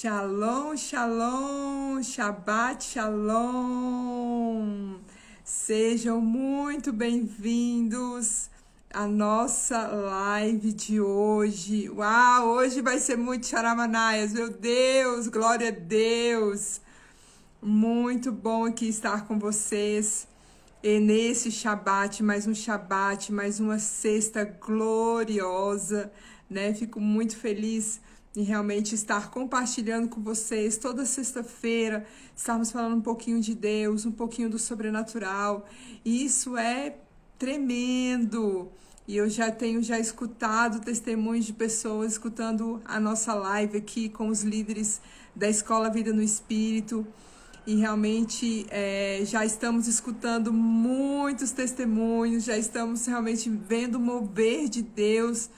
Shalom, shalom, Shabbat shalom. Sejam muito bem-vindos à nossa live de hoje. Uau, hoje vai ser muito charamanaias, meu Deus, glória a Deus. Muito bom aqui estar com vocês. E nesse Shabat, mais uma sexta gloriosa, né? Fico muito feliz em realmente estar compartilhando com vocês toda sexta-feira, estarmos falando um pouquinho de Deus, um pouquinho do sobrenatural. E isso é tremendo. E eu já tenho escutado testemunhos de pessoas escutando a nossa live aqui com os líderes da Escola Vida no Espírito. E realmente já estamos escutando muitos testemunhos, já estamos realmente vendo o mover de Deus.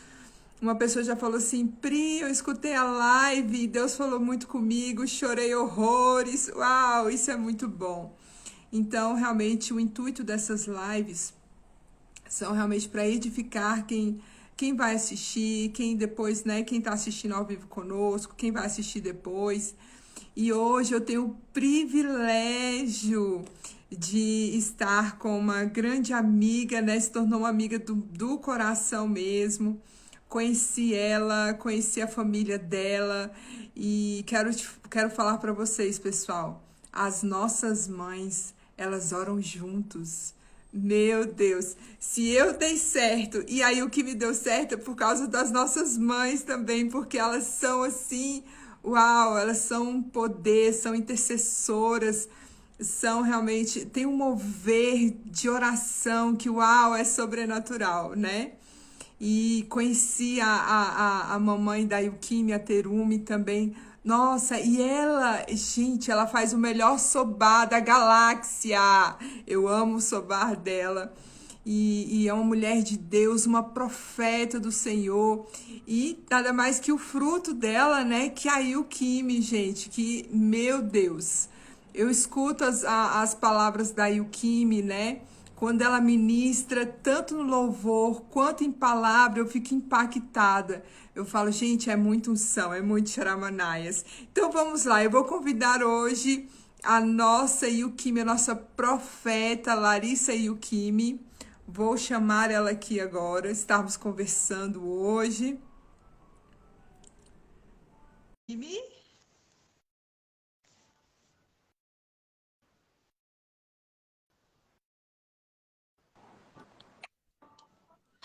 Uma pessoa já falou assim: Pri, eu escutei a live e Deus falou muito comigo, chorei horrores. Uau, isso é muito bom. Então, realmente, o intuito dessas lives são realmente para edificar quem vai assistir, quem depois, né, quem está assistindo ao vivo conosco, quem vai assistir depois. E hoje eu tenho o privilégio de estar com uma grande amiga, né? Se tornou uma amiga do coração mesmo. Conheci ela, conheci a família dela e quero falar para vocês, pessoal. As nossas mães, elas oram juntos. Meu Deus, se eu dei certo, e aí o que me deu certo é por causa das nossas mães também, porque elas são assim, uau, elas são um poder, são intercessoras, são realmente, tem um mover de oração que, uau, é sobrenatural, né? E conheci a mamãe da Yukimi, a Terumi também. Nossa, e ela, gente, ela faz o melhor sobar da galáxia. Eu amo o sobar dela. E é uma mulher de Deus, uma profeta do Senhor. E nada mais que o fruto dela, né? Que a Yukimi, gente, que, meu Deus. Eu escuto as palavras da Yukimi, né? Quando ela ministra, tanto no louvor quanto em palavra, eu fico impactada. Eu falo, gente, é muito unção, é muito charamanaias. Então vamos lá, eu vou convidar hoje a nossa Yukimi, a nossa profeta Larissa Yukimi. Vou chamar ela aqui agora, estamos conversando hoje. Yukimi?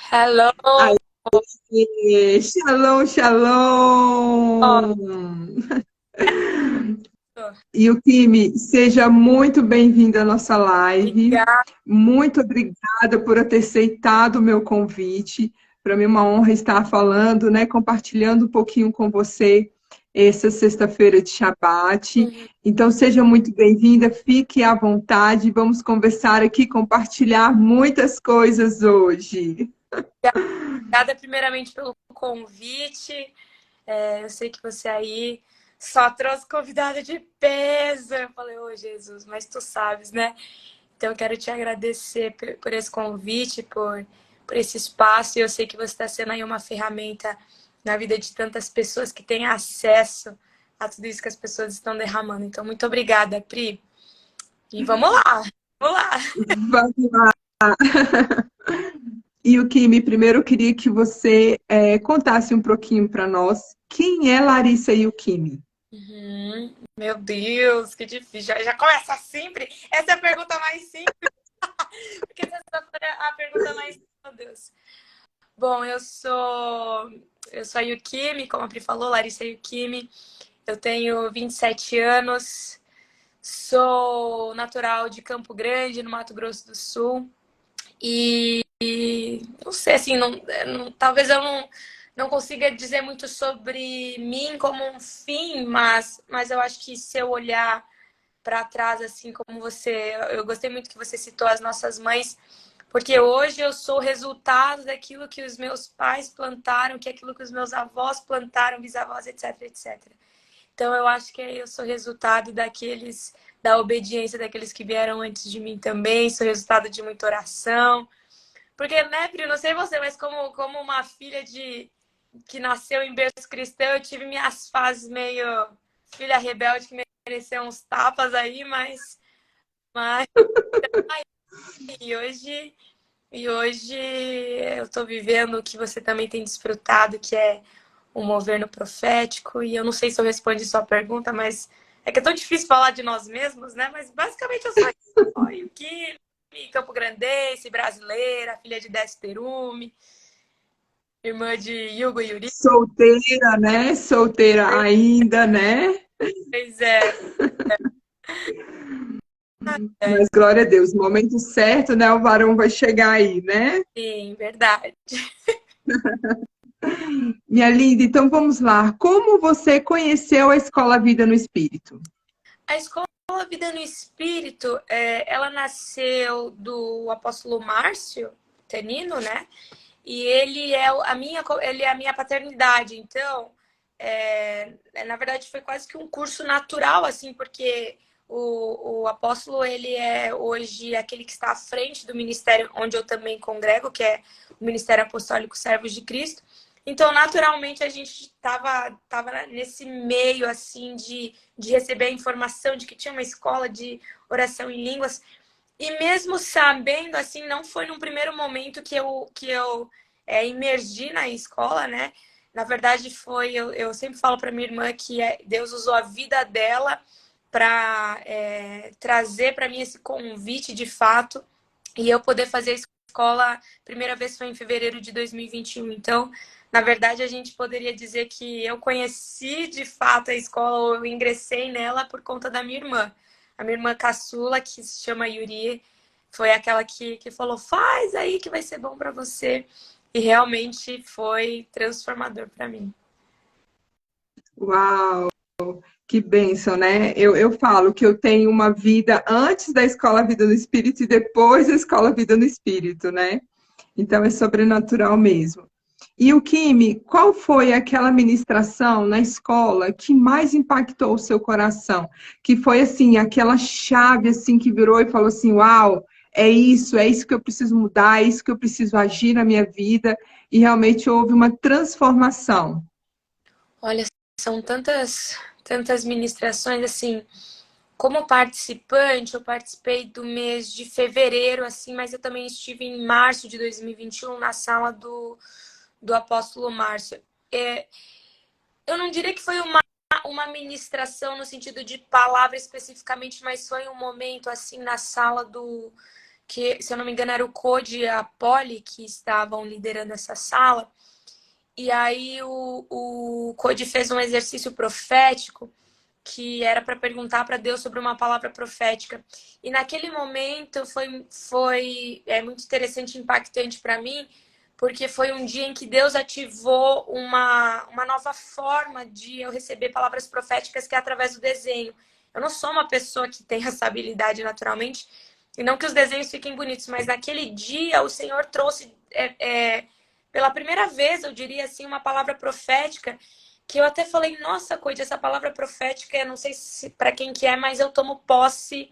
Hello. Aí, shalom, shalom! Yukimi, seja muito bem-vinda à nossa live. Obrigada. Muito obrigada por ter aceitado o meu convite. Para mim é uma honra estar falando, né, compartilhando um pouquinho com você essa sexta-feira de Shabbat. Uhum. Então, seja muito bem-vinda, fique à vontade. Vamos conversar aqui, compartilhar muitas coisas hoje. Obrigada primeiramente pelo convite. Eu sei que você aí só trouxe convidada de peso. Eu falei, ô Jesus, mas tu sabes, né? Então eu quero te agradecer por esse convite, por esse espaço. E eu sei que você está sendo aí uma ferramenta na vida de tantas pessoas que têm acesso a tudo isso que as pessoas estão derramando. Então, muito obrigada, Pri. E vamos lá, vamos lá. Vamos lá. E o Kimi, primeiro eu queria que você contasse um pouquinho para nós quem é Larissa Yukimi. Meu Deus, que difícil. Já começa sempre. Essa é a pergunta mais simples. Porque essa é a pergunta mais simples, meu Deus. Bom, eu sou a Yukimi, como a Pri falou, Larissa Yukimi. Eu tenho 27 anos. Sou natural de Campo Grande, no Mato Grosso do Sul. E não sei, assim, talvez eu não consiga dizer muito sobre mim como um fim, mas eu acho que se eu olhar para trás, assim como você, eu gostei muito que você citou as nossas mães, porque hoje eu sou o resultado daquilo que os meus pais plantaram, que é aquilo que os meus avós plantaram, bisavós, etc, etc. Então eu acho que eu sou resultado da obediência daqueles que vieram antes de mim também, sou resultado de muita oração. Porque, né, Pri, não sei você, mas como uma filha que nasceu em berço cristão, eu tive minhas fases meio filha rebelde que mereceu uns tapas aí, mas e hoje, e hoje eu tô vivendo o que você também tem desfrutado, que é o mover no profético. E eu não sei se eu respondi sua pergunta, mas é que é tão difícil falar de nós mesmos, né? Mas basicamente eu sou o que Campo Grandense, brasileira, filha de Décio Terume, irmã de Hugo e Yuri. Solteira, né? Solteira ainda, né? Pois é, Mas glória a Deus, no momento certo, né? O varão vai chegar aí, né? sim, verdade. Minha linda, então vamos lá. Como você conheceu a Escola Vida no Espírito? A escola Vida no Espírito, ela nasceu do apóstolo Márcio Tenino, né? E ele é a minha paternidade. Então, na verdade, foi quase que um curso natural, assim, porque o apóstolo, ele é hoje aquele que está à frente do ministério onde eu também congrego, que é o Ministério Apostólico Servos de Cristo. Então, naturalmente, a gente tava nesse meio, assim, de receber a informação de que tinha uma escola de oração em línguas. E mesmo sabendo, assim, não foi num primeiro momento que eu imergi na escola, né? Na verdade, eu sempre falo para minha irmã que Deus usou a vida dela para trazer para mim esse convite de fato e eu poder fazer a escola. A primeira vez foi em fevereiro de 2021. Então, na verdade, a gente poderia dizer que eu conheci de fato a escola, ou eu ingressei nela por conta da minha irmã. A minha irmã caçula, que se chama Yuri, foi aquela que falou: faz aí que vai ser bom para você. E realmente foi transformador para mim. Uau, que bênção, né? Eu falo que eu tenho uma vida antes da Escola Vida no Espírito e depois da Escola Vida no Espírito, né? Então é sobrenatural mesmo. E o Kimi, qual foi aquela ministração na escola que mais impactou o seu coração? Que foi assim, aquela chave assim que virou e falou assim: "Uau, é isso que eu preciso mudar, é isso que eu preciso agir na minha vida", e realmente houve uma transformação. Olha, são tantas ministrações assim. Como participante, eu participei do mês de fevereiro, assim, mas eu também estive em março de 2021 na sala do apóstolo Márcio. Eu não diria que foi uma ministração no sentido de palavra especificamente, mas foi um momento, assim, na sala que, se eu não me engano, era o Code e a Polly que estavam liderando essa sala. E aí o Code fez um exercício profético que era para perguntar para Deus sobre uma palavra profética. E naquele momento foi muito interessante e impactante para mim, porque foi um dia em que Deus ativou uma nova forma de eu receber palavras proféticas, que é através do desenho. Eu não sou uma pessoa que tem essa habilidade naturalmente, e não que os desenhos fiquem bonitos, mas naquele dia o Senhor trouxe, pela primeira vez, eu diria assim, uma palavra profética que eu até falei: nossa, Coide, essa palavra profética, eu não sei se para quem que é, mas eu tomo posse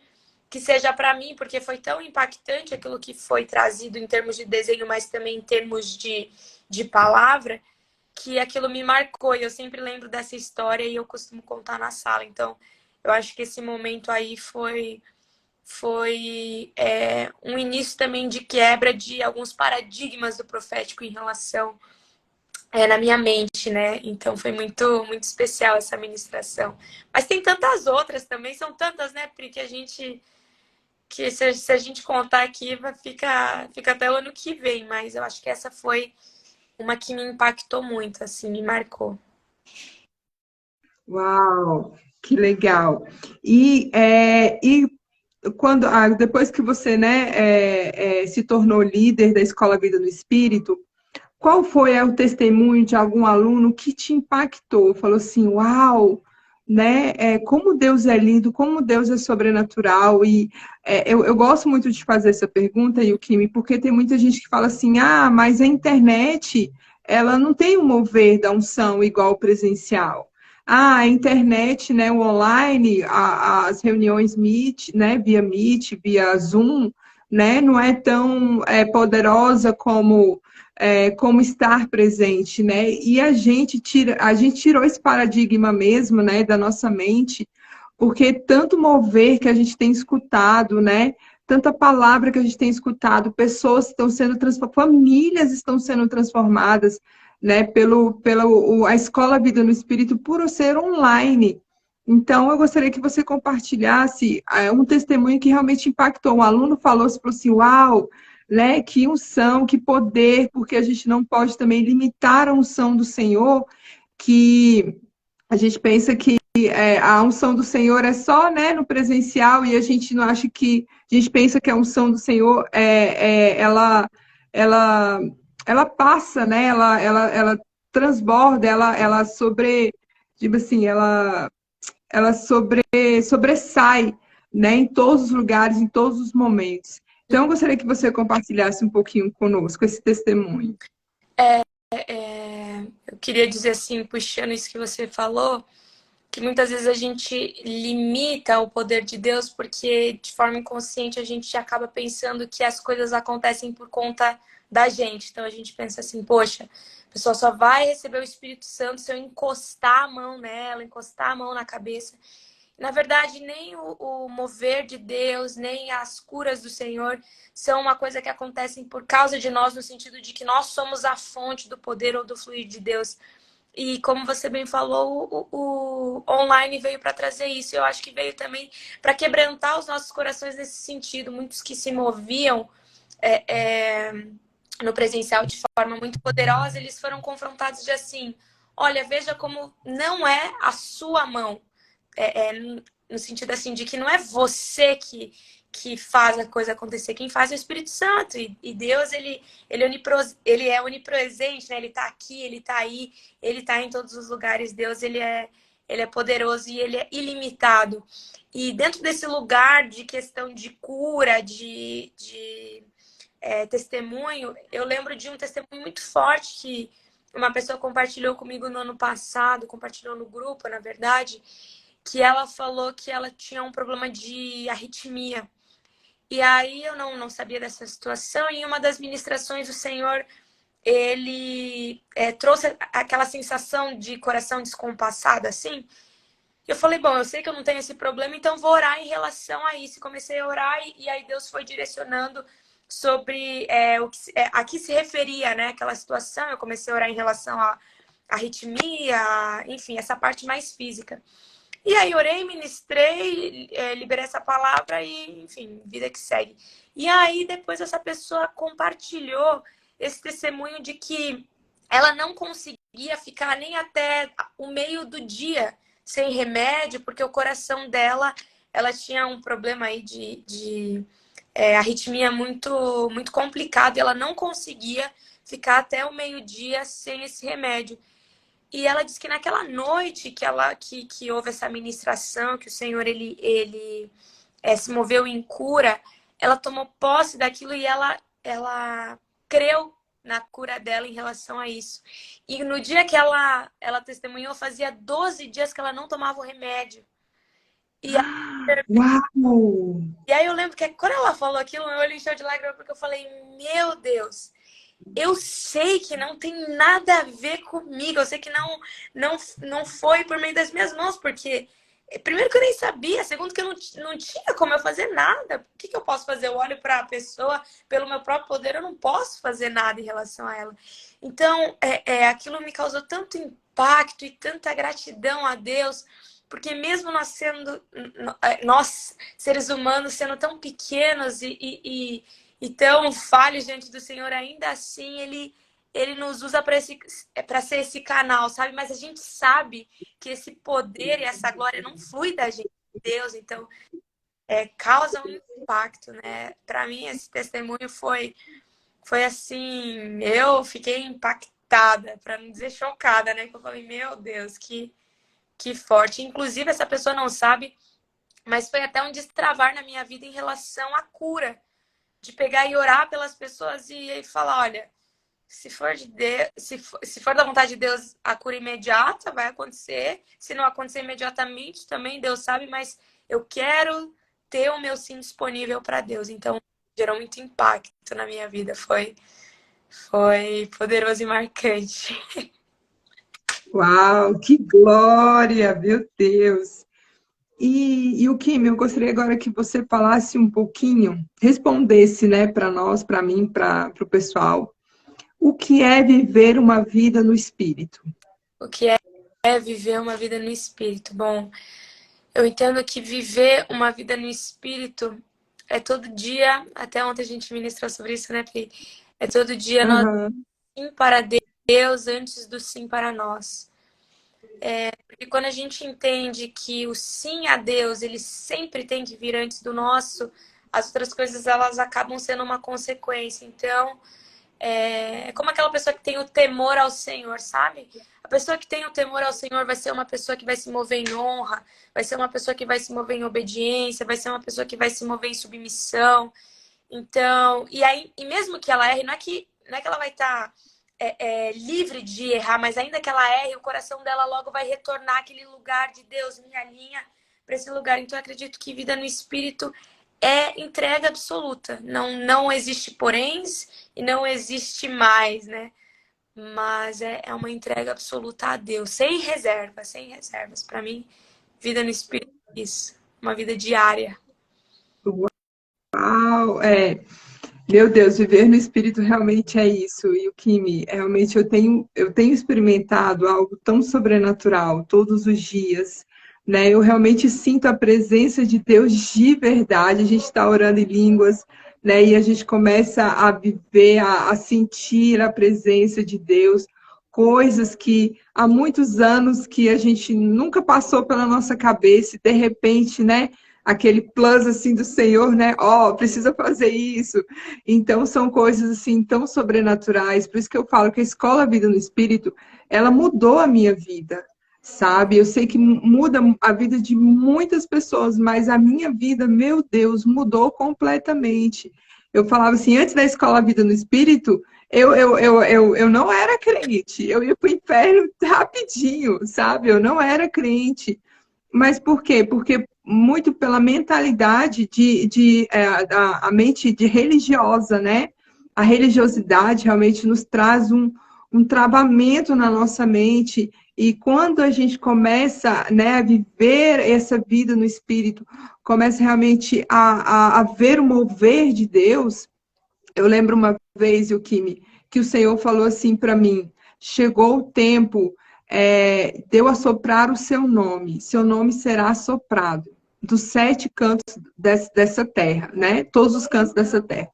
que seja para mim, porque foi tão impactante aquilo que foi trazido em termos de desenho, mas também em termos de palavra, que aquilo me marcou. E eu sempre lembro dessa história e eu costumo contar na sala. Então, eu acho que esse momento aí foi um início também de quebra de alguns paradigmas do profético em relação na minha mente, né? Então foi muito especial essa ministração. Mas tem tantas outras também, são tantas, né, Pri, que se a gente contar aqui, fica até o ano que vem, mas eu acho que essa foi uma que me impactou muito, assim, me marcou. Uau, que legal. E quando, depois que você, né, se tornou líder da Escola Vida no Espírito, qual foi o testemunho de algum aluno que te impactou? Falou assim, uau, né? Como Deus é lindo, como Deus é sobrenatural. E eu gosto muito de fazer essa pergunta, Yukimi, porque tem muita gente que fala assim, mas a internet, ela não tem o mover da unção igual o presencial. A internet, né, o online, as reuniões Meet, né, via Meet, via Zoom, né, não é tão poderosa como como estar presente, né? E a gente tirou esse paradigma mesmo, né, da nossa mente, porque tanto mover que a gente tem escutado, né? Tanta palavra que a gente tem escutado, pessoas estão sendo transformadas, famílias estão sendo transformadas, né? A Escola Vida no Espírito por ser online. Então, eu gostaria que você compartilhasse um testemunho que realmente impactou. Um aluno falou, falou assim, uau, né? Que unção, que poder, porque a gente não pode também limitar a unção do Senhor, que a gente pensa que a unção do Senhor é só, né, no presencial e a gente não acha que a gente pensa que a unção do Senhor ela, ela passa, né? Ela transborda, ela tipo assim, ela sobressai, né, em todos os lugares, em todos os momentos. Então, eu gostaria que você compartilhasse um pouquinho conosco esse testemunho. Eu queria dizer assim, puxando isso que você falou, que muitas vezes a gente limita o poder de Deus porque de forma inconsciente a gente acaba pensando que as coisas acontecem por conta da gente. Então a gente pensa assim, poxa, a pessoa só vai receber o Espírito Santo se eu encostar a mão nela, encostar a mão na cabeça. Na verdade, nem o mover de Deus, nem as curas do Senhor são uma coisa que acontecem por causa de nós, no sentido de que nós somos a fonte do poder ou do fluir de Deus. E como você bem falou, o online veio para trazer isso. Eu acho que veio também para quebrantar os nossos corações nesse sentido. Muitos que se moviam é, é, no presencial de forma muito poderosa, eles foram confrontados de assim: olha, veja como não é a sua mão. No sentido assim, de que não é você que faz a coisa acontecer, quem faz é o Espírito Santo. E Deus, ele é onipresente, né? Ele tá aqui, ele tá aí, ele tá em todos os lugares. Deus, ele é poderoso e ele é ilimitado. E dentro desse lugar de questão de cura, testemunho, eu lembro de um testemunho muito forte que uma pessoa compartilhou comigo no ano passado, compartilhou no grupo, na verdade, que ela falou que ela tinha um problema de arritmia. E aí eu não sabia dessa situação. E em uma das ministrações, o Senhor, ele trouxe aquela sensação de coração descompassado, assim. Eu falei, bom, eu sei que eu não tenho esse problema, então vou orar em relação a isso. E comecei a orar e aí Deus foi direcionando sobre a que se referia, né, aquela situação. Eu comecei a orar em relação à arritmia, enfim, essa parte mais física. E aí orei, ministrei, liberei essa palavra e, enfim, vida que segue. E aí depois essa pessoa compartilhou esse testemunho de que ela não conseguia ficar nem até o meio do dia sem remédio, porque o coração dela, ela tinha um problema aí de arritmia muito complicado e ela não conseguia ficar até o meio-dia sem esse remédio. E ela disse que naquela noite que houve essa ministração, que o Senhor ele se moveu em cura, ela tomou posse daquilo e ela creu na cura dela em relação a isso. E no dia que ela testemunhou, fazia 12 dias que ela não tomava o remédio. E, Uau! e aí eu lembro que quando ela falou aquilo, meu olho encheu de lágrimas, porque eu falei, meu Deus, eu sei que não tem nada a ver comigo. Eu sei que não foi por meio das minhas mãos, porque primeiro que eu nem sabia, segundo que eu não tinha como eu fazer nada. O que eu posso fazer? Eu olho para a pessoa, pelo meu próprio poder, eu não posso fazer nada em relação a ela. Então, aquilo me causou tanto impacto e tanta gratidão a Deus, porque mesmo nós seres humanos, sendo tão pequenos e tão falhos diante do Senhor, ainda assim ele nos usa para ser esse canal, sabe? Mas a gente sabe que esse poder e essa glória não flui da gente, de Deus, então causa um impacto, né? Para mim esse testemunho foi assim, eu fiquei impactada, para não dizer chocada, né? Que eu falei, meu Deus, que forte. Inclusive essa pessoa não sabe, mas foi até um destravar na minha vida em relação à cura, de pegar e orar pelas pessoas e falar, olha, se for de Deus, se for da vontade de Deus, a cura imediata vai acontecer. Se não acontecer imediatamente, também Deus sabe, mas eu quero ter o meu sim disponível para Deus. Então, gerou muito impacto na minha vida. Foi poderoso e marcante. Uau, que glória, meu Deus! E o Kim, eu gostaria agora que você falasse um pouquinho, respondesse, né, para nós, para mim, para o pessoal, o que é viver uma vida no Espírito? O que é viver uma vida no espírito? Bom, eu entendo que viver uma vida no espírito é todo dia, até ontem a gente ministrou sobre isso, né, Pri? É todo dia nós Aham, sim para Deus antes do sim para nós. Porque quando a gente entende que o sim a Deus, ele sempre tem que vir antes do nosso, as outras coisas elas acabam sendo uma consequência. Então, é como aquela pessoa que tem o temor ao Senhor, sabe? A pessoa que tem o temor ao Senhor vai ser uma pessoa que vai se mover em honra, vai ser uma pessoa que vai se mover em obediência, vai ser uma pessoa que vai se mover em submissão. Então, e aí, e mesmo que ela erre, não é que ela vai estar livre de errar, mas ainda que ela erre, o coração dela logo vai retornar àquele lugar de Deus, minha linha, para esse lugar. Então, eu acredito que vida no Espírito é entrega absoluta. Não existe poréns e não existe mais, né? Mas é uma entrega absoluta a Deus, sem reservas, sem reservas. Para mim, vida no Espírito é isso, uma vida diária. uau, meu Deus, viver no Espírito realmente é isso. E o Kimi, realmente eu tenho experimentado algo tão sobrenatural todos os dias, né? Eu realmente sinto a presença de Deus de verdade. A gente está orando em línguas, né? E a gente começa a viver, a sentir a presença de Deus, coisas que há muitos anos que a gente nunca passou pela nossa cabeça, e de repente, né? Aquele plus assim do Senhor, né? Ó, precisa fazer isso. Então, são coisas assim tão sobrenaturais. Por isso que eu falo que a escola Vida no Espírito, ela mudou a minha vida, sabe? Eu sei que muda a vida de muitas pessoas, mas a minha vida, meu Deus, mudou completamente. Eu falava assim, antes da escola Vida no Espírito, eu não era crente. Eu ia para o inferno rapidinho, sabe? Eu não era crente. Mas por quê? Porque muito pela mentalidade a mente de religiosa, né? A religiosidade realmente nos traz um travamento na nossa mente. E quando a gente começa, né, a viver essa vida no Espírito, começa realmente a ver o mover de Deus. Eu lembro uma vez, Yukimi, que o Senhor falou assim para mim: chegou o tempo de eu assoprar o seu nome será assoprado dos sete cantos dessa terra, né? Todos os cantos dessa terra.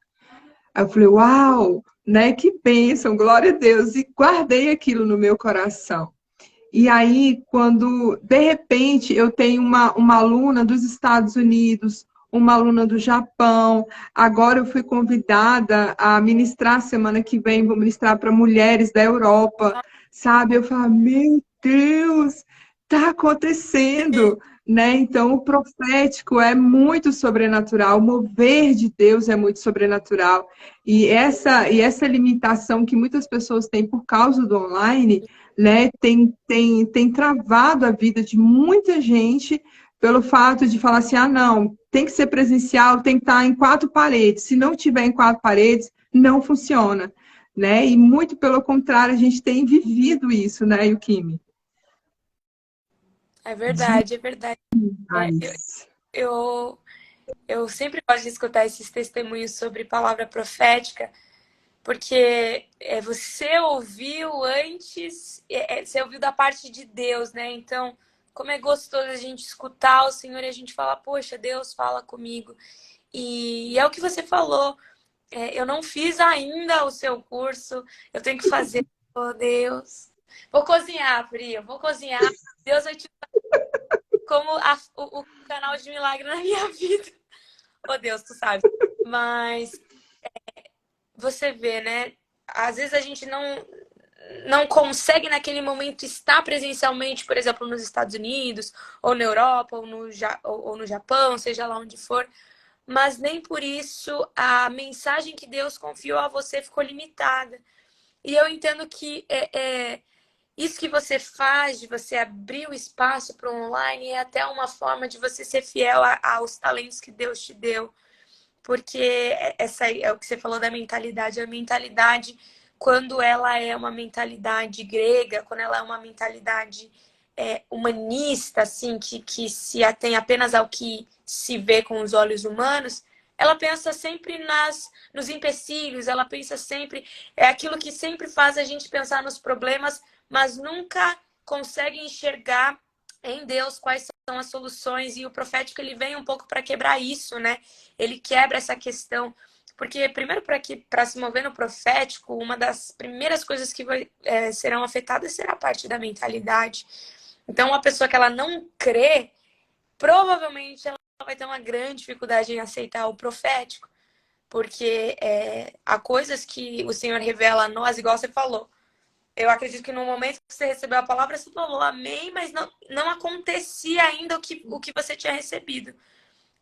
Aí eu falei, uau, né? Que bênção, glória a Deus. E guardei aquilo no meu coração. E aí, quando de repente eu tenho uma aluna dos Estados Unidos, uma aluna do Japão, agora eu fui convidada a ministrar semana que vem, vou ministrar para mulheres da Europa, sabe? Eu falo, meu Deus, está acontecendo, né? Então, o profético é muito sobrenatural, o mover de Deus é muito sobrenatural. E essa limitação que muitas pessoas têm por causa do online, né, tem travado a vida de muita gente pelo fato de falar assim, ah, não, tem que ser presencial, tem que estar em quatro paredes. Se não tiver em quatro paredes, não funciona, né? E muito pelo contrário, a gente tem vivido isso, né, Yukimi? É verdade, é verdade. É, Demais. eu, eu sempre gosto de escutar esses testemunhos sobre palavra profética, porque você ouviu antes, você ouviu da parte de Deus, né? Então, como é gostoso a gente escutar o Senhor e a gente falar, poxa, Deus fala comigo. E é o que você falou, eu não fiz ainda o seu curso, eu tenho que fazer, oh Deus. Vou cozinhar, Pri, eu vou cozinhar. Deus vai te como o canal de milagre na minha vida. Oh Deus, tu sabe. Mas você vê, né? Às vezes a gente não consegue naquele momento estar presencialmente, por exemplo, nos Estados Unidos, ou na Europa, ou no Japão, seja lá onde for, mas nem por isso a mensagem que Deus confiou a você ficou limitada. E eu entendo que isso que você faz, de você abrir o espaço para o online, é até uma forma de você ser fiel aos talentos que Deus te deu. Porque essa é o que você falou da mentalidade. A mentalidade, quando ela é uma mentalidade grega, quando ela é uma mentalidade humanista, assim, que se atém apenas ao que se vê com os olhos humanos, ela pensa sempre nos empecilhos, ela pensa sempre, é aquilo que sempre faz a gente pensar nos problemas, mas nunca consegue enxergar em Deus quais são as soluções. E o profético, ele vem um pouco para quebrar isso, né? Ele quebra essa questão. Porque, primeiro, para se mover no profético, uma das primeiras coisas que serão afetadas será a parte da mentalidade. Então, uma pessoa que ela não crê, provavelmente ela vai ter uma grande dificuldade em aceitar o profético. Porque há coisas que o Senhor revela a nós, igual você falou. Eu acredito que no momento que você recebeu a palavra, você falou amém, mas não acontecia ainda o que você tinha recebido.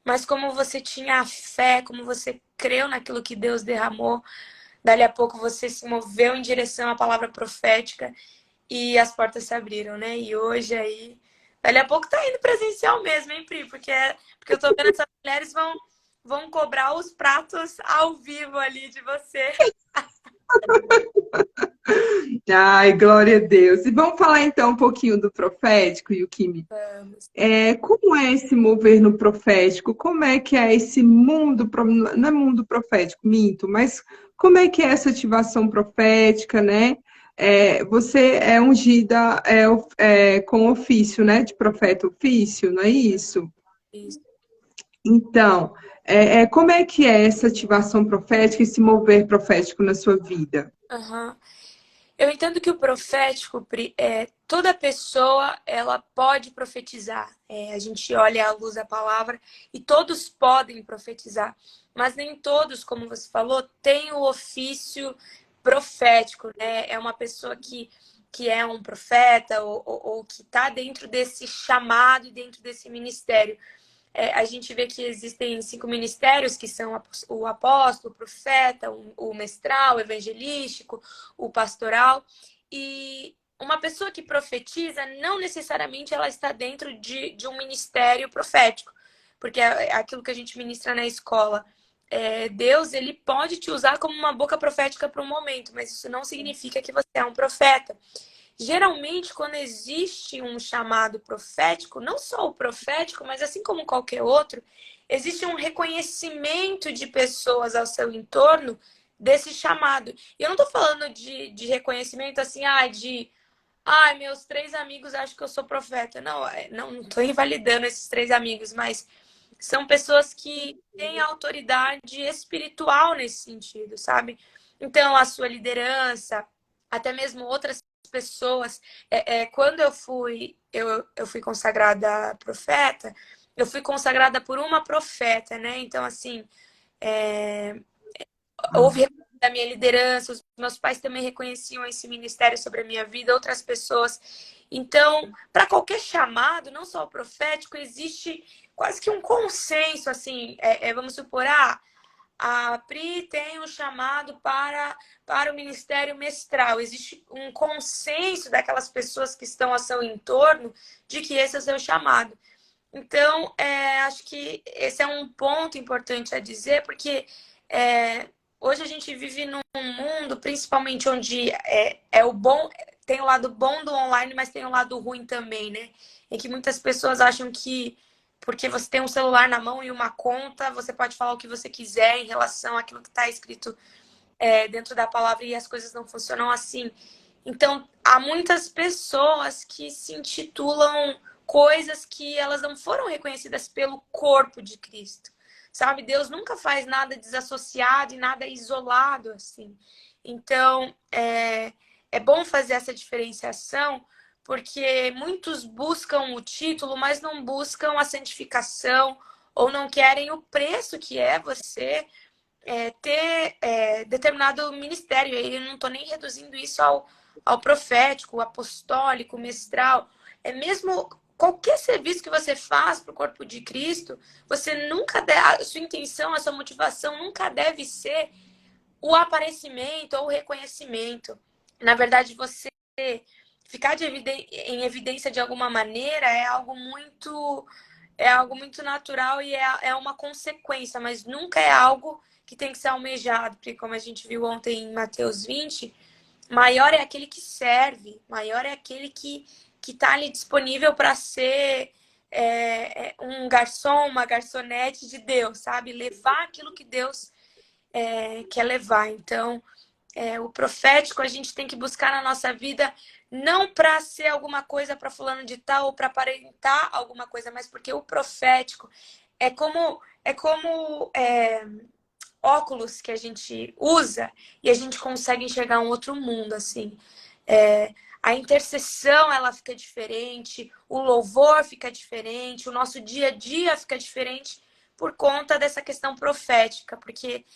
Mas como você tinha fé, como você creu naquilo que Deus derramou, dali a pouco você se moveu em direção à palavra profética e as portas se abriram, né? E hoje aí, dali a pouco tá indo presencial mesmo, hein, Pri? Porque eu tô vendo essas mulheres vão cobrar os pratos ao vivo ali de você. Ai, glória a Deus. E vamos falar então um pouquinho do profético, Yukimi. Vamos. Como é esse mover no profético? Como é que é esse mundo, não é mundo profético, minto, mas como é que é essa ativação profética, né? Você é ungida com ofício, né? De profeta ofício, não é isso? Isso. Então, como é que é essa ativação profética, esse mover profético na sua vida? Uhum. Eu entendo que o profético, toda pessoa, ela pode profetizar. A gente olha à luz da palavra e todos podem profetizar. Mas nem todos, como você falou, têm o ofício profético, né? É uma pessoa que é um profeta ou que está dentro desse chamado e dentro desse ministério. A gente vê que existem 5 ministérios, que são o apóstolo, o profeta, o mestral, o evangelístico, o pastoral. E uma pessoa que profetiza, não necessariamente ela está dentro de um ministério profético, porque é aquilo que a gente ministra na escola. Deus, ele pode te usar como uma boca profética para um momento, mas isso não significa que você é um profeta. Geralmente, quando existe um chamado profético, não só o profético, mas assim como qualquer outro, existe um reconhecimento de pessoas ao seu entorno desse chamado. E eu não estou falando de reconhecimento assim, meus 3 amigos acham que eu sou profeta. Não estou invalidando esses 3 amigos, mas são pessoas que têm autoridade espiritual nesse sentido, sabe? Então, a sua liderança, até mesmo outras pessoas. Quando eu fui consagrada profeta, eu fui consagrada por uma profeta, né? Então, assim, houve da minha liderança, os meus pais também reconheciam esse ministério sobre a minha vida, outras pessoas. Então, para qualquer chamado, não só o profético, existe quase que um consenso, assim, vamos supor, a Pri tem um chamado para o ministério mestral. Existe um consenso daquelas pessoas que estão ao seu entorno de que esse é o seu chamado. Então, acho que esse é um ponto importante a dizer, porque hoje a gente vive num mundo, principalmente onde é o bom, tem o lado bom do online, mas tem o lado ruim também, né? Em que muitas pessoas acham que porque você tem um celular na mão e uma conta, você pode falar o que você quiser em relação àquilo que está escrito dentro da palavra e as coisas não funcionam assim. Então, há muitas pessoas que se intitulam coisas que elas não foram reconhecidas pelo corpo de Cristo. Sabe? Deus nunca faz nada desassociado e nada isolado assim. Então, é bom fazer essa diferenciação, porque muitos buscam o título, mas não buscam a santificação ou não querem o preço que é você ter determinado ministério. E eu não estou nem reduzindo isso ao profético, apostólico, mestral. É mesmo qualquer serviço que você faz para o corpo de Cristo, você nunca deve, a sua intenção, a sua motivação nunca deve ser o aparecimento ou o reconhecimento. Na verdade, você ficar em evidência de alguma maneira é algo muito natural e é uma consequência, mas nunca é algo que tem que ser almejado, porque como a gente viu ontem em Mateus 20, maior é aquele que serve, maior é aquele que está ali disponível para ser um garçom, uma garçonete de Deus, sabe? Levar aquilo que Deus quer levar. Então, o profético a gente tem que buscar na nossa vida não para ser alguma coisa para fulano de tal ou para aparentar alguma coisa, mas porque o profético é como óculos que a gente usa e a gente consegue enxergar um outro mundo, assim. A intercessão, ela fica diferente, o louvor fica diferente, o nosso dia a dia fica diferente por conta dessa questão profética, porque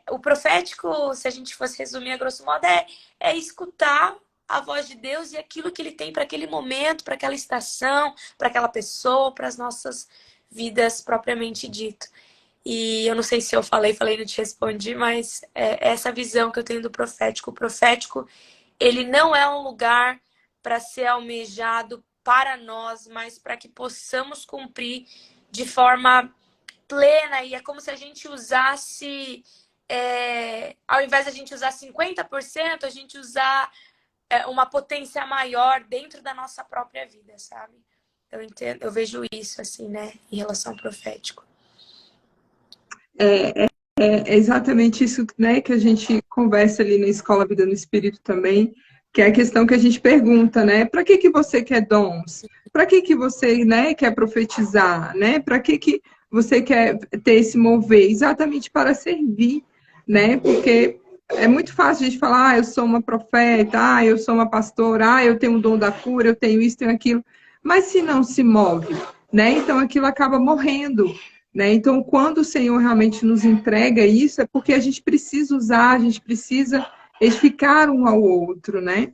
o profético, se a gente fosse resumir a grosso modo, é escutar a voz de Deus e aquilo que ele tem para aquele momento, para aquela estação, para aquela pessoa, para as nossas vidas propriamente dito. E eu não sei se eu falei e não te respondi, mas é essa visão que eu tenho do profético. O profético, ele não é um lugar para ser almejado para nós, mas para que possamos cumprir de forma plena. E é como se a gente usasse, ao invés de a gente usar 50%, a gente usar uma potência maior dentro da nossa própria vida, sabe? Eu entendo, eu vejo isso assim, né, em relação ao profético. É exatamente isso, né, que a gente conversa ali na Escola Vida no Espírito também, que é a questão que a gente pergunta, né? Para que você quer dons? Para que você, né, quer profetizar, né? Para que você quer ter esse mover? Exatamente para servir, né? Porque é muito fácil a gente falar, eu sou uma profeta, eu sou uma pastora, eu tenho o dom da cura, eu tenho isso, tenho aquilo. Mas se não se move, né? Então aquilo acaba morrendo, né? Então, quando o Senhor realmente nos entrega isso, é porque a gente precisa usar, a gente precisa edificar um ao outro, né?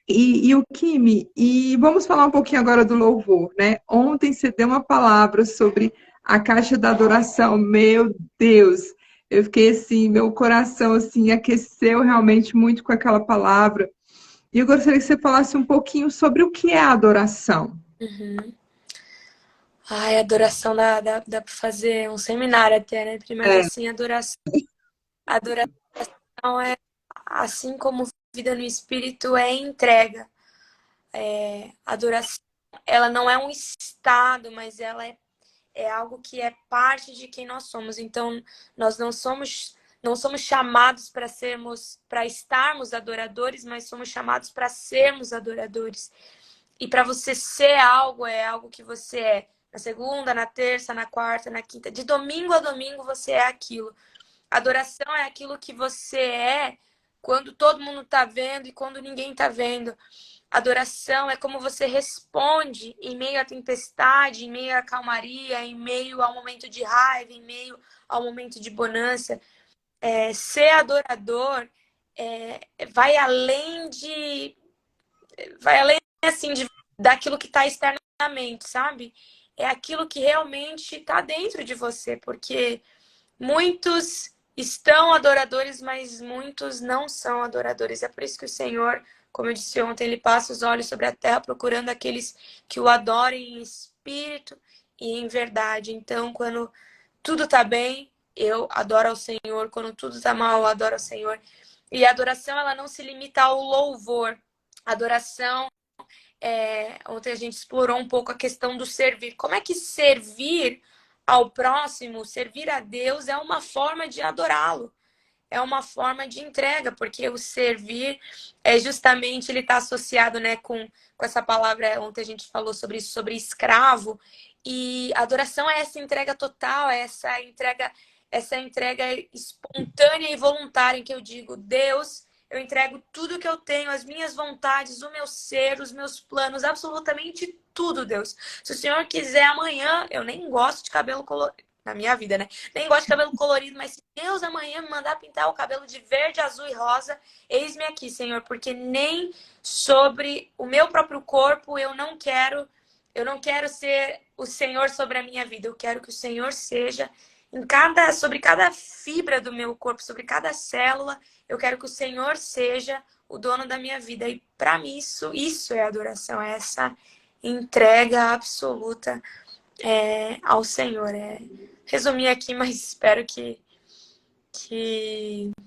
E o Kimi, e vamos falar um pouquinho agora do louvor, né? Ontem você deu uma palavra sobre a caixa da adoração. Meu Deus, eu fiquei assim, meu coração assim aqueceu realmente muito com aquela palavra. E eu gostaria que você falasse um pouquinho sobre o que é a adoração. Uhum. Ai, adoração dá para fazer um seminário até, né? Mas É, assim, adoração é assim como vida no espírito é entrega. Adoração, ela não é um estado, mas ela é algo que é parte de quem nós somos. Então, nós não somos chamados para estarmos adoradores, mas somos chamados para sermos adoradores. E para você ser algo, é algo que você é. Na segunda, na terça, na quarta, na quinta. De domingo a domingo você é aquilo. Adoração é aquilo que você é quando todo mundo está vendo e quando ninguém está vendo. Adoração é como você responde em meio à tempestade, em meio à calmaria, em meio ao momento de raiva, em meio ao momento de bonança. Ser adorador vai além de vai além assim daquilo que está externamente, sabe? É aquilo que realmente está dentro de você, porque muitos estão adoradores, mas muitos não são adoradores. É por isso que o Senhor, como eu disse ontem, ele passa os olhos sobre a terra procurando aqueles que o adorem em espírito e em verdade. Então, quando tudo está bem, eu adoro ao Senhor. Quando tudo está mal, eu adoro ao Senhor. E a adoração, ela não se limita ao louvor. A adoração ontem a gente explorou um pouco a questão do servir. Como é que servir ao próximo, servir a Deus, é uma forma de adorá-lo, é uma forma de entrega, porque o servir é justamente, ele está associado, né, com essa palavra, ontem a gente falou sobre isso, sobre escravo, e adoração é essa entrega total, é essa entrega espontânea e voluntária, em que eu digo, Deus, eu entrego tudo que eu tenho, as minhas vontades, o meu ser, os meus planos, absolutamente tudo, Deus. Se o Senhor quiser amanhã, eu nem gosto de cabelo colorido, na minha vida, né? Nem gosto de cabelo colorido, mas se Deus amanhã me mandar pintar o cabelo de verde, azul e rosa, eis-me aqui, Senhor, porque nem sobre o meu próprio corpo eu não quero ser o Senhor sobre a minha vida. Eu quero que o Senhor seja sobre cada fibra do meu corpo, sobre cada célula. Eu quero que o Senhor seja o dono da minha vida. E para mim isso é adoração, é essa entrega absoluta ao Senhor. Resumir aqui, mas espero que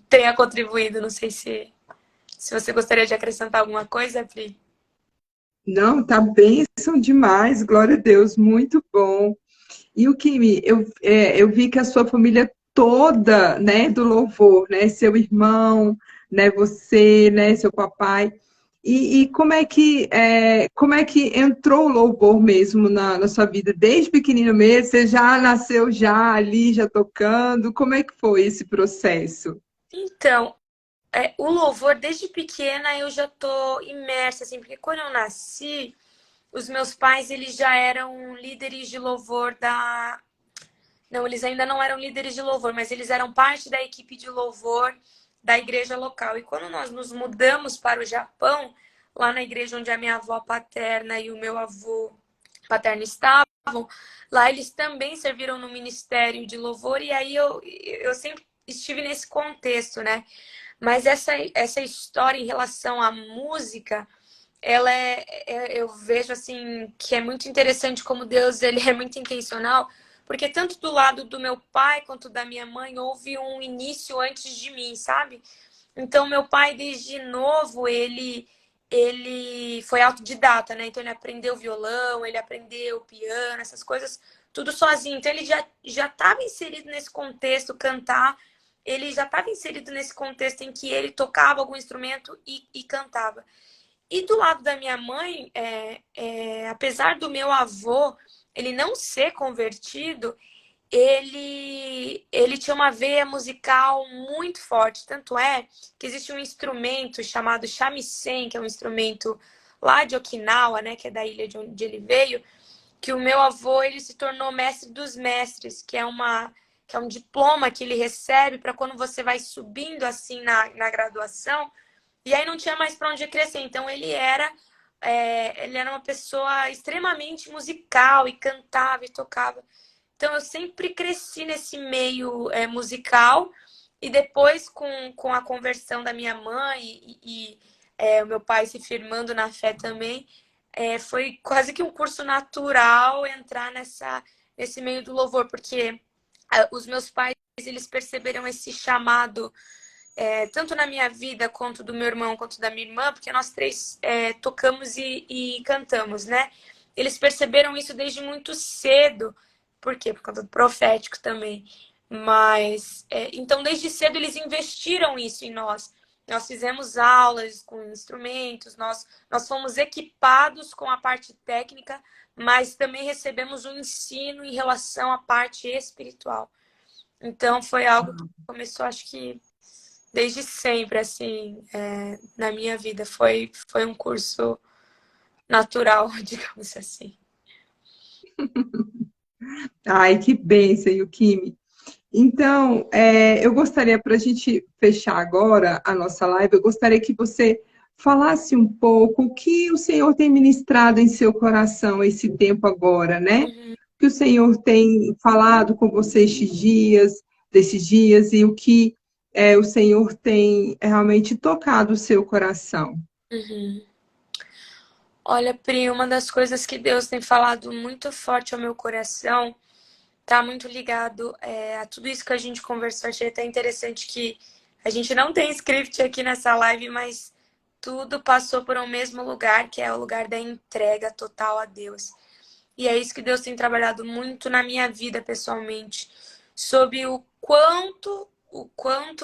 tenha contribuído. Não sei se você gostaria de acrescentar alguma coisa, Pri. Não, tá bênção demais, glória a Deus, muito bom. E o Kimi, eu vi que a sua família toda, né, do louvor, né, seu irmão, né, você, né, seu papai. E como é que entrou o louvor mesmo na sua vida? Desde pequenino mesmo, você já nasceu já ali, já tocando? Como é que foi esse processo? Então, o louvor, desde pequena, eu já tô imersa, assim, porque quando eu nasci, os meus pais, eles já eram líderes de louvor da... Não, eles ainda não eram líderes de louvor, mas eles eram parte da equipe de louvor da igreja local. E quando nós nos mudamos para o Japão, lá na igreja onde a minha avó paterna e o meu avô paterno estavam, lá eles também serviram no ministério de louvor, e aí eu sempre estive nesse contexto, né? Mas essa história em relação à música, eu vejo assim que é muito interessante como Deus ele é muito intencional, porque tanto do lado do meu pai quanto da minha mãe houve um início antes de mim, sabe? Então meu pai desde novo ele foi autodidata, né? Então ele aprendeu violão, ele aprendeu piano, essas coisas tudo sozinho. Então ele já estava inserido nesse contexto cantar, ele já estava inserido nesse contexto em que ele tocava algum instrumento e cantava. E do lado da minha mãe, apesar do meu avô ele não ser convertido, ele tinha uma veia musical muito forte. Tanto é que existe um instrumento chamado shamisen, que é um instrumento lá de Okinawa, né, que é da ilha de onde ele veio, que o meu avô ele se tornou mestre dos mestres, que é um diploma que ele recebe para quando você vai subindo assim na graduação, e aí não tinha mais para onde crescer. Então ele era uma pessoa extremamente musical e cantava e tocava. Então eu sempre cresci nesse meio musical, e depois com a conversão da minha mãe o meu pai se firmando na fé também, foi quase que um curso natural entrar nesse meio do louvor, porque os meus pais eles perceberam esse chamado tanto na minha vida, quanto do meu irmão, quanto da minha irmã, porque nós três tocamos e cantamos, né? Eles perceberam isso desde muito cedo. Por quê? Por conta do profético também. Mas, então, desde cedo, eles investiram isso em nós. Nós fizemos aulas com instrumentos, nós fomos equipados com a parte técnica, mas também recebemos um ensino em relação à parte espiritual. Então, foi algo que começou, acho que desde sempre, assim, na minha vida. Foi um curso natural, digamos assim. Ai, que bênção, Yukimi. Então, eu gostaria, para a gente fechar agora a nossa live, eu gostaria que você falasse um pouco o que o Senhor tem ministrado em seu coração esse tempo agora, né? O Uhum, que o Senhor tem falado com você desses dias, e o que o Senhor tem realmente tocado o seu coração. uhum. Olha, Pri, uma das coisas que Deus tem falado muito forte ao meu coração tá muito ligado a tudo isso que a gente conversou. Achei até interessante que a gente não tem script aqui nessa live, mas tudo passou por um mesmo lugar, que é o lugar da entrega total a Deus. E é isso que Deus tem trabalhado muito na minha vida pessoalmente, sobre o quanto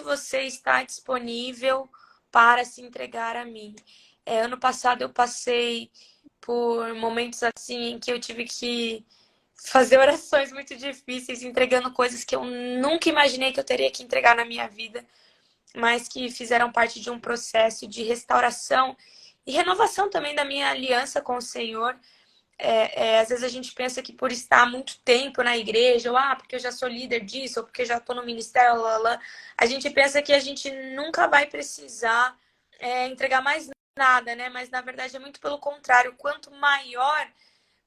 você está disponível para se entregar a mim. Ano passado eu passei por momentos assim em que eu tive que fazer orações muito difíceis, entregando coisas que eu nunca imaginei que eu teria que entregar na minha vida, mas que fizeram parte de um processo de restauração e renovação também da minha aliança com o Senhor. Às vezes a gente pensa que por estar há muito tempo na igreja, ou porque eu já sou líder disso, ou porque eu já estou no ministério, a gente pensa que a gente nunca vai precisar entregar mais nada, né? Mas na verdade é muito pelo contrário. Quanto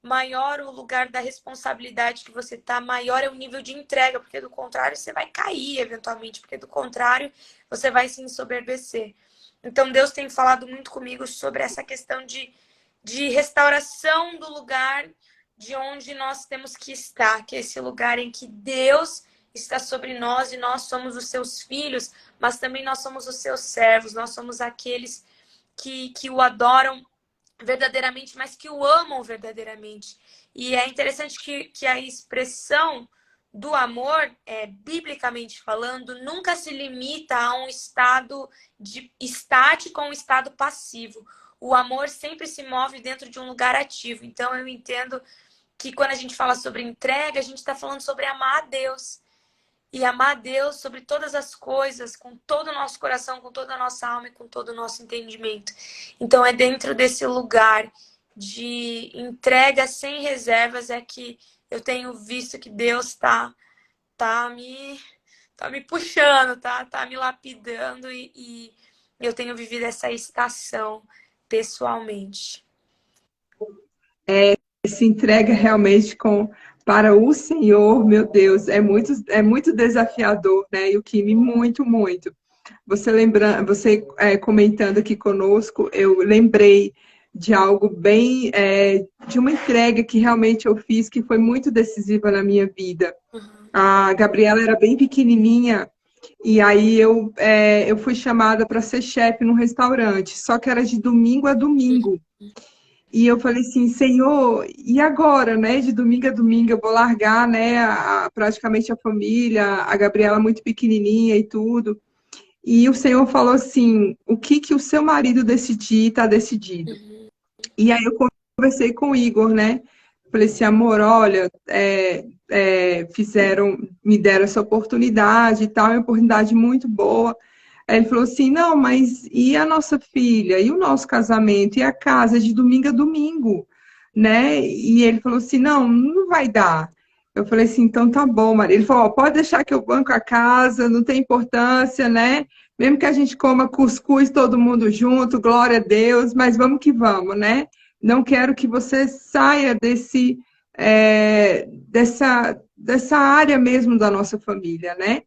maior o lugar da responsabilidade que você tá, maior é o nível de entrega, porque do contrário você vai cair eventualmente, porque do contrário você vai se ensoberbecer. Então Deus tem falado muito comigo sobre essa questão de restauração do lugar de onde nós temos que estar, que é esse lugar em que Deus está sobre nós e nós somos os seus filhos, mas também nós somos os seus servos, nós somos aqueles que o adoram verdadeiramente, mas que o amam verdadeiramente. E é interessante que a expressão do amor, biblicamente falando, nunca se limita a um estado estático ou um estado passivo. O amor sempre se move dentro de um lugar ativo. Então eu entendo que quando a gente fala sobre entrega, a gente está falando sobre amar a Deus. E amar a Deus sobre todas as coisas, com todo o nosso coração, com toda a nossa alma e com todo o nosso entendimento. Então é dentro desse lugar de entrega sem reservas é que eu tenho visto que Deus tá me puxando, tá me lapidando e eu tenho vivido essa estação pessoalmente. Se entrega realmente para o Senhor, meu Deus, é muito desafiador, né? E o Kimi, muito, muito. Você comentando aqui conosco, eu lembrei de algo bem, de uma entrega que realmente eu fiz, que foi muito decisiva na minha vida. A Gabriela era bem pequenininha, e aí eu fui chamada para ser chefe num restaurante, só que era de domingo a domingo. E eu falei assim, Senhor, e agora, né? De domingo a domingo eu vou largar, né? Praticamente a família, a Gabriela muito pequenininha e tudo. E o Senhor falou assim, o que o seu marido decidir, está decidido. E aí eu conversei com o Igor, né? Falei assim, amor, olha, me deram essa oportunidade e tal, é uma oportunidade muito boa. Aí ele falou assim, não, mas e a nossa filha? E o nosso casamento? E a casa de domingo a domingo? Né? E ele falou assim, não, não vai dar. Eu falei assim, então tá bom, Maria. Ele falou, ó, pode deixar que eu banco a casa, não tem importância, né? Mesmo que a gente coma cuscuz todo mundo junto, glória a Deus, mas vamos que vamos, né? Não quero que você saia dessa área mesmo da nossa família, né?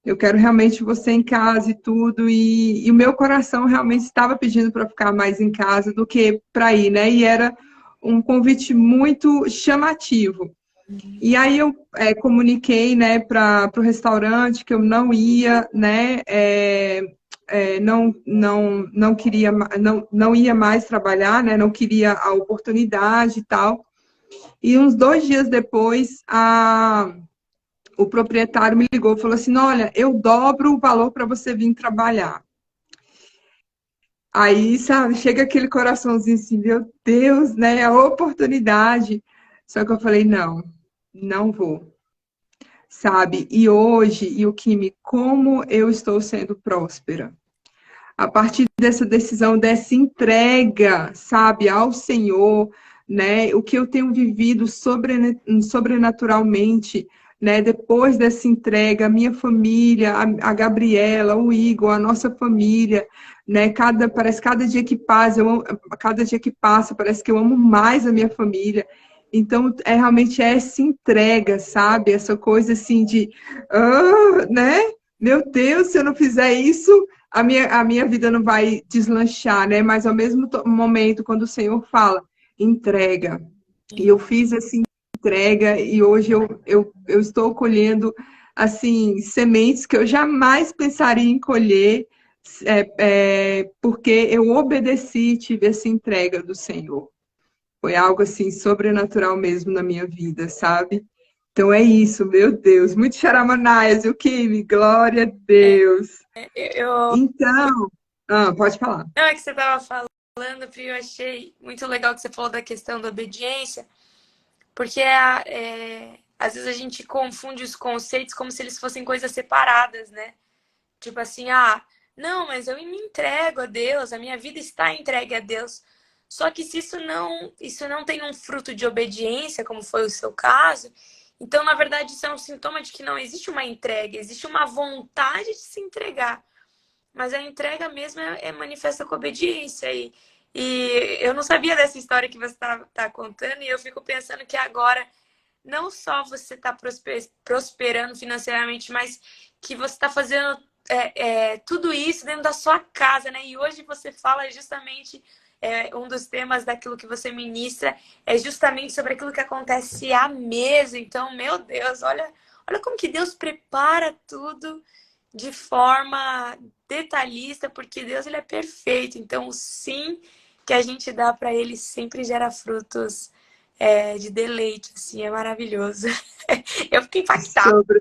Eu quero realmente você em casa e tudo, e o meu coração realmente estava pedindo para ficar mais em casa do que para ir, né? E era um convite muito chamativo. E aí eu comuniquei, né, para o restaurante que eu não ia, né, não queria, não ia mais trabalhar, né, não queria a oportunidade e tal. E uns 2 dias depois, o proprietário me ligou e falou assim, olha, eu dobro o valor para você vir trabalhar. Aí, sabe, chega aquele coraçãozinho assim, meu Deus, né, a oportunidade. Só que eu falei, não, não vou, sabe? E hoje, e o Kimi, como eu estou sendo próspera. A partir dessa decisão, dessa entrega, sabe, ao Senhor, né? O que eu tenho vivido sobrenaturalmente, né? Depois dessa entrega, a minha família, a Gabriela, o Igor, a nossa família, né? Parece cada dia que passa, cada dia que passa, parece que eu amo mais a minha família. Então, realmente essa entrega, sabe? Essa coisa assim de, né? Meu Deus, se eu não fizer isso, a minha vida não vai deslanchar, né? Mas ao mesmo momento, quando o Senhor fala, entrega. E eu fiz essa entrega e hoje eu estou colhendo, assim, sementes que eu jamais pensaria em colher, porque eu obedeci, tive essa entrega do Senhor. Foi algo, assim, sobrenatural mesmo na minha vida, sabe? Então é isso, meu Deus. Muito charamanaias, o Kimi, glória a Deus. Eu, Então, pode falar. não, é que você estava falando, Pri, eu achei muito legal que você falou da questão da obediência, porque às vezes a gente confunde os conceitos como se eles fossem coisas separadas, né? Tipo assim, não, mas eu me entrego a Deus, a minha vida está entregue a Deus. Só que se isso não tem um fruto de obediência, como foi o seu caso, então, na verdade, isso é um sintoma de que não existe uma entrega, existe uma vontade de se entregar. Mas a entrega mesmo é manifesta com obediência. E eu não sabia dessa história que você tá contando, e eu fico pensando que agora não só você está prosperando financeiramente, mas que você está fazendo tudo isso dentro da sua casa, né? E hoje você fala justamente, um dos temas daquilo que você ministra é justamente sobre aquilo que acontece à mesa. Então, meu Deus, olha Olha como que Deus prepara tudo de forma detalhista, porque Deus ele é perfeito. Então, o sim que a gente dá para ele sempre gera frutos de deleite, assim, é maravilhoso. Eu fiquei impactada. Sobre...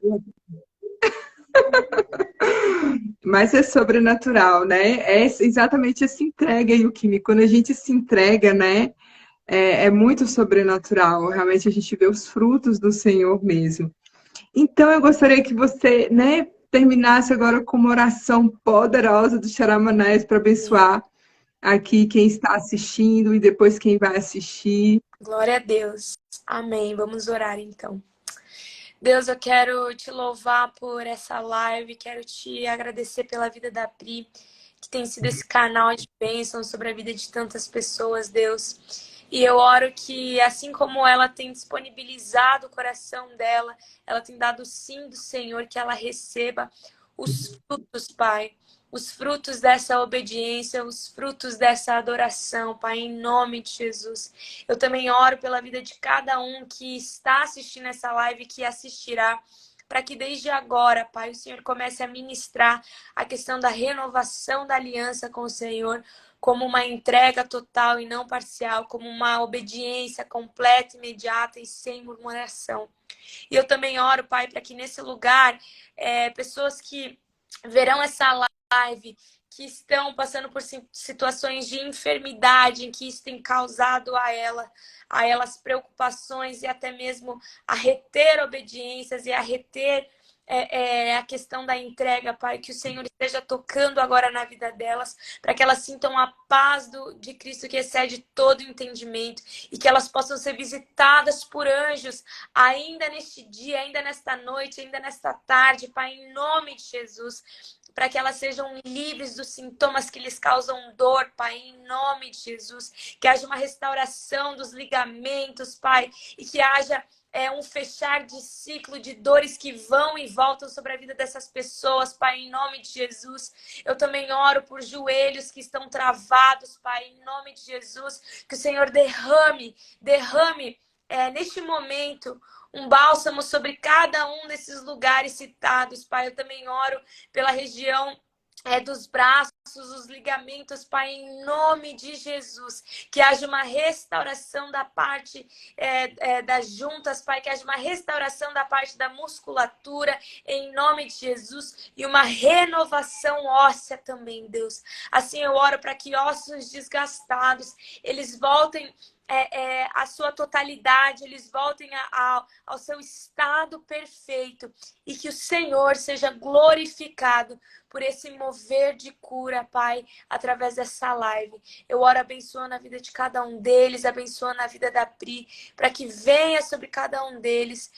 Mas é sobrenatural, né? É exatamente essa entrega, Yukimi. Quando a gente se entrega, né? É muito sobrenatural. Realmente a gente vê os frutos do Senhor mesmo. Então eu gostaria que você, né, terminasse agora com uma oração poderosa do Charamanés para abençoar aqui quem está assistindo e depois quem vai assistir. Glória a Deus. Amém. Vamos orar então. Deus, eu quero te louvar por essa live, quero te agradecer pela vida da Pri, que tem sido esse canal de bênção sobre a vida de tantas pessoas, Deus. E eu oro que, assim como ela tem disponibilizado o coração dela, ela tem dado o sim do Senhor, que ela receba os frutos, Pai. Os frutos dessa obediência, os frutos dessa adoração, Pai, em nome de Jesus. Eu também oro pela vida de cada um que está assistindo essa live, que assistirá, para que desde agora, Pai, o Senhor comece a ministrar a questão da renovação da aliança com o Senhor, como uma entrega total e não parcial, como uma obediência completa, imediata e sem murmuração. E eu também oro, Pai, para que nesse lugar, pessoas que verão essa live, que estão passando por situações de enfermidade, em que isso tem causado a elas preocupações e até mesmo a reter obediências e a reter a questão da entrega, Pai, que o Senhor esteja tocando agora na vida delas, para que elas sintam a paz de Cristo que excede todo entendimento e que elas possam ser visitadas por anjos ainda neste dia, ainda nesta noite, ainda nesta tarde, Pai, em nome de Jesus, para que elas sejam livres dos sintomas que lhes causam dor, Pai, em nome de Jesus. Que haja uma restauração dos ligamentos, Pai, e que haja um fechar de ciclo de dores que vão e voltam sobre a vida dessas pessoas, Pai, em nome de Jesus. Eu também oro por joelhos que estão travados, Pai, em nome de Jesus. Que o Senhor derrame neste momento um bálsamo sobre cada um desses lugares citados, Pai. Eu também oro pela região dos braços, os ligamentos, Pai, em nome de Jesus. Que haja uma restauração da parte das juntas, Pai, que haja uma restauração da parte da musculatura, em nome de Jesus, e uma renovação óssea também, Deus. Assim eu oro para que ossos desgastados, eles voltem a sua totalidade, eles voltem ao seu estado perfeito e que o Senhor seja glorificado por esse mover de cura, Pai, através dessa live. Eu oro abençoando a vida de cada um deles, abençoando a vida da Pri, para que venha sobre cada um deles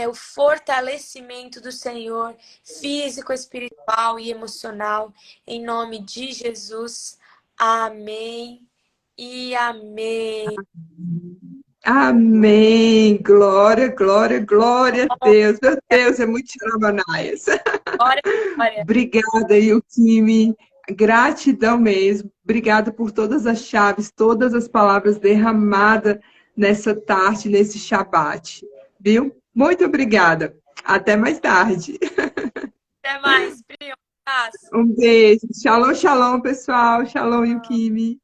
o fortalecimento do Senhor, físico, espiritual e emocional, em nome de Jesus. Amém e amém. Amém. Glória, glória, glória a Deus. Meu Deus, é muito Charamanais. Glória, glória. Obrigada, Yukimi. Gratidão mesmo. Obrigada por todas as chaves, todas as palavras derramadas nessa tarde, nesse Shabat. Viu? Muito obrigada. Até mais tarde. Até mais, Pri. Um abraço. Um beijo. Shalom, shalom, pessoal. Shalom, Yukimi.